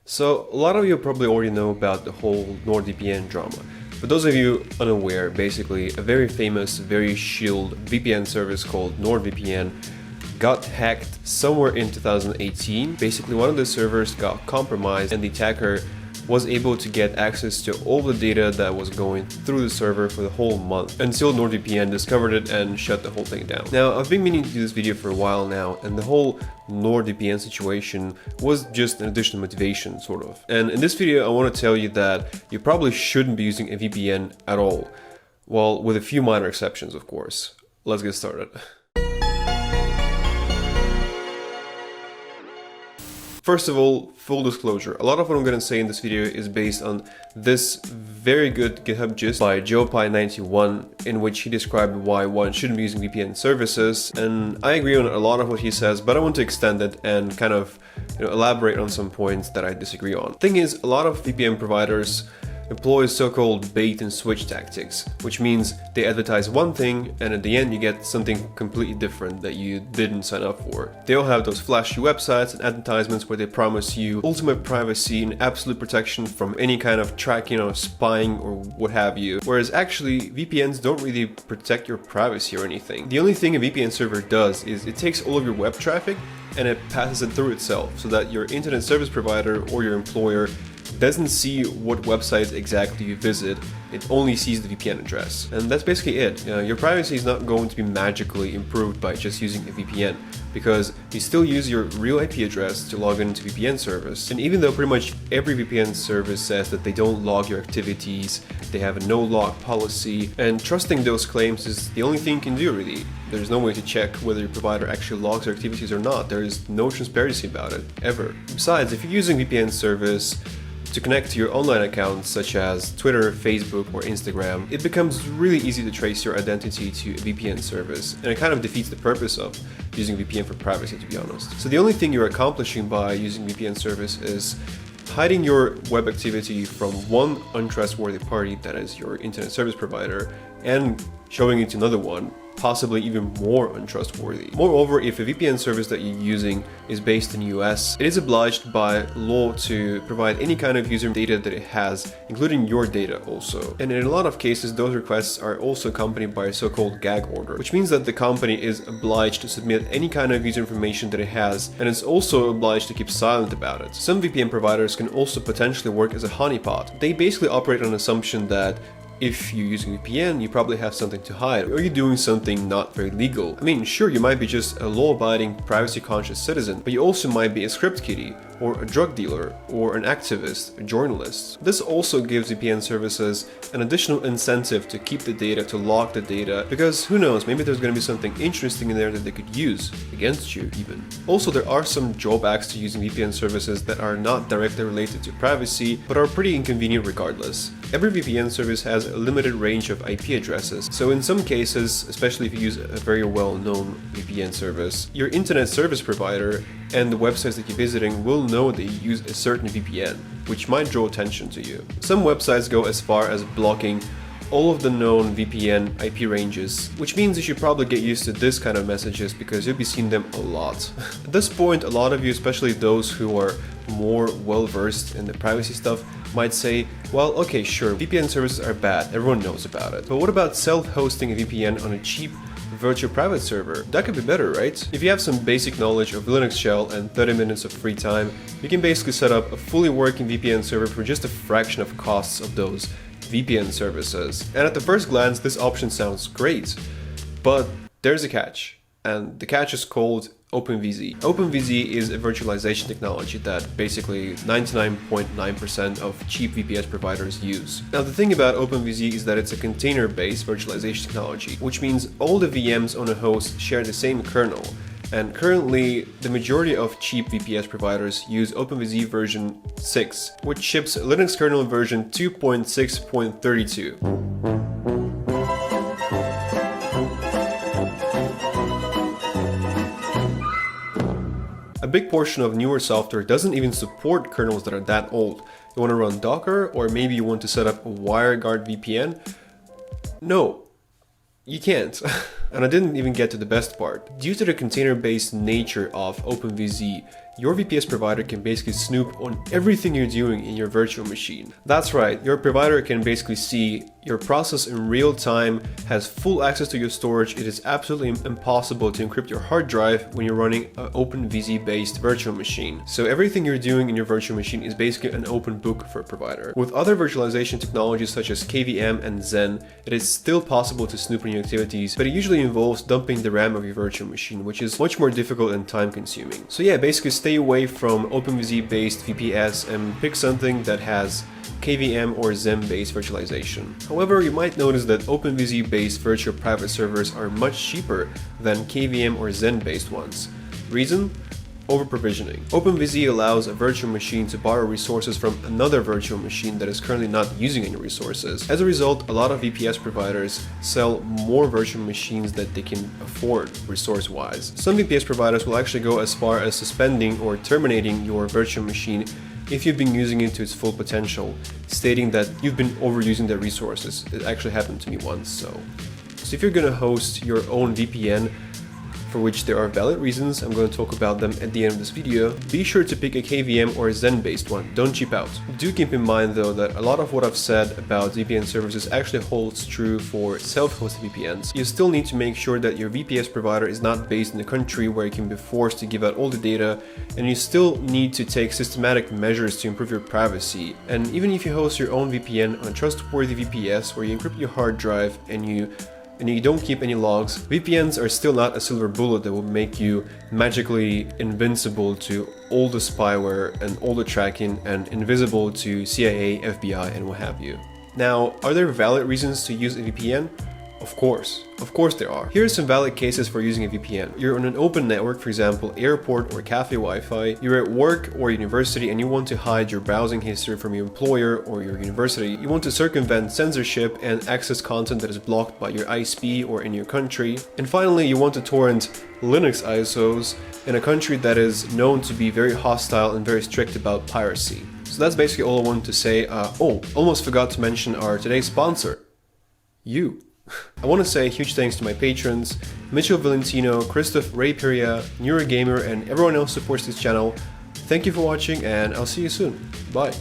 So a lot of you probably already know about the whole NordVPN drama. For those of you unaware, basically a very famous, very shielded VPN service called NordVPN got hacked somewhere in 2018. Basically one of the servers got compromised and the attacker was able to get access to all the data that was going through the server for the whole month until NordVPN discovered it and shut the whole thing down. Now, I've been meaning to do this video for a while now, and the whole NordVPN situation was just an additional motivation, sort of. And in this video, I want to tell you that you probably shouldn't be using a VPN at all. Well, with a few minor exceptions, of course. Let's get started. First of all, full disclosure, a lot of what I'm going to say in this video is based on this very good GitHub gist by JoePie91, in which he described why one shouldn't be using VPN services, and I agree on a lot of what he says, but I want to extend it and kind of elaborate on some points that I disagree on. Thing is, a lot of VPN providers employ so-called bait and switch tactics, which means they advertise one thing and at the end you get something completely different that you didn't sign up for. They all have those flashy websites and advertisements where they promise you ultimate privacy and absolute protection from any kind of tracking or spying or what have you, whereas actually VPNs don't really protect your privacy or anything. The only thing a VPN server does is it takes all of your web traffic and it passes it through itself so that your internet service provider or your employer doesn't see what websites exactly you visit, it only sees the VPN address. And that's basically it. Your privacy is not going to be magically improved by just using a VPN, because you still use your real IP address to log into VPN service. And even though pretty much every VPN service says that they don't log your activities, they have a no-log policy, and trusting those claims is the only thing you can do really. There's no way to check whether your provider actually logs your activities or not. There is no transparency about it, ever. Besides, if you're using VPN service to connect to your online accounts such as Twitter, Facebook, or Instagram, it becomes really easy to trace your identity to a VPN service, and it kind of defeats the purpose of using VPN for privacy, to be honest. So the only thing you're accomplishing by using VPN service is hiding your web activity from one untrustworthy party, that is your internet service provider, and showing it to another one, possibly even more untrustworthy. Moreover, if a VPN service that you're using is based in the US, it is obliged by law to provide any kind of user data that it has, including your data also. And in a lot of cases, those requests are also accompanied by a so-called gag order, which means that the company is obliged to submit any kind of user information that it has, and it's also obliged to keep silent about it. Some VPN providers can also potentially work as a honeypot. They basically operate on the assumption that if you're using VPN, you probably have something to hide, or you're doing something not very legal. I mean, sure, you might be just a law-abiding, privacy-conscious citizen, but you also might be a script kiddie, or a drug dealer, or an activist, a journalist. This also gives VPN services an additional incentive to keep the data, to log the data, because who knows, maybe there's going to be something interesting in there that they could use against you even. Also, there are some drawbacks to using VPN services that are not directly related to privacy, but are pretty inconvenient regardless. Every VPN service has a limited range of IP addresses, so in some cases, especially if you use a very well-known VPN service, your internet service provider and the websites that you're visiting will know that you use a certain VPN, which might draw attention to you. Some websites go as far as blocking all of the known VPN IP ranges, which means you should probably get used to this kind of messages because you'll be seeing them a lot. At this point, a lot of you, especially those who are more well-versed in the privacy stuff, might say, well, okay, sure, VPN services are bad, everyone knows about it. But what about self-hosting a VPN on a cheap virtual private server? That could be better, right? If you have some basic knowledge of Linux shell and 30 minutes of free time, you can basically set up a fully working VPN server for just a fraction of costs of those VPN services. And at the first glance, this option sounds great, but there's a catch, and the catch is called OpenVZ. OpenVZ is a virtualization technology that basically 99.9% of cheap VPS providers use. Now, the thing about OpenVZ is that it's a container-based virtualization technology, which means all the VMs on a host share the same kernel. And currently, the majority of cheap VPS providers use OpenVZ version 6, which ships Linux kernel version 2.6.32. A big portion of newer software doesn't even support kernels that are that old. You want to run Docker, or maybe you want to set up a WireGuard VPN? No, you can't. And I didn't even get to the best part. Due to the container-based nature of OpenVZ, your VPS provider can basically snoop on everything you're doing in your virtual machine. That's right, your provider can basically see your process in real time, has full access to your storage. It is absolutely impossible to encrypt your hard drive when you're running an OpenVZ based virtual machine. So everything you're doing in your virtual machine is basically an open book for a provider. With other virtualization technologies such as KVM and Xen, it is still possible to snoop on your activities, but it usually involves dumping the RAM of your virtual machine, which is much more difficult and time consuming. So yeah, basically stay away from OpenVZ based VPS and pick something that has KVM or Xen based virtualization. However, you might notice that OpenVZ based virtual private servers are much cheaper than KVM or Xen based ones. Reason? Overprovisioning. OpenVZ allows a virtual machine to borrow resources from another virtual machine that is currently not using any resources. As a result, a lot of VPS providers sell more virtual machines that they can afford resource-wise. Some VPS providers will actually go as far as suspending or terminating your virtual machine if you've been using it to its full potential, stating that you've been overusing their resources. It actually happened to me once. So if you're going to host your own VPN, for which there are valid reasons, I'm going to talk about them at the end of this video, be sure to pick a KVM or a Xen based one, don't cheap out. Do keep in mind though that a lot of what I've said about VPN services actually holds true for self-hosted VPNs. You still need to make sure that your VPS provider is not based in a country where you can be forced to give out all the data, and you still need to take systematic measures to improve your privacy. And even if you host your own VPN on a trustworthy VPS where you encrypt your hard drive and you don't keep any logs, VPNs are still not a silver bullet that will make you magically invincible to all the spyware and all the tracking and invisible to CIA, FBI, and what have you. Now, are there valid reasons to use a VPN? Of course there are. Here are some valid cases for using a VPN. You're on an open network, for example, airport or cafe Wi-Fi. You're at work or university and you want to hide your browsing history from your employer or your university. You want to circumvent censorship and access content that is blocked by your ISP or in your country. And finally, you want to torrent Linux ISOs in a country that is known to be very hostile and very strict about piracy. So that's basically all I wanted to say. Almost forgot to mention our today's sponsor, you. I want to say a huge thanks to my patrons, Mitchell Valentino, Christoph Rayperia, Neurogamer, and everyone else who supports this channel. Thank you for watching, and I'll see you soon. Bye.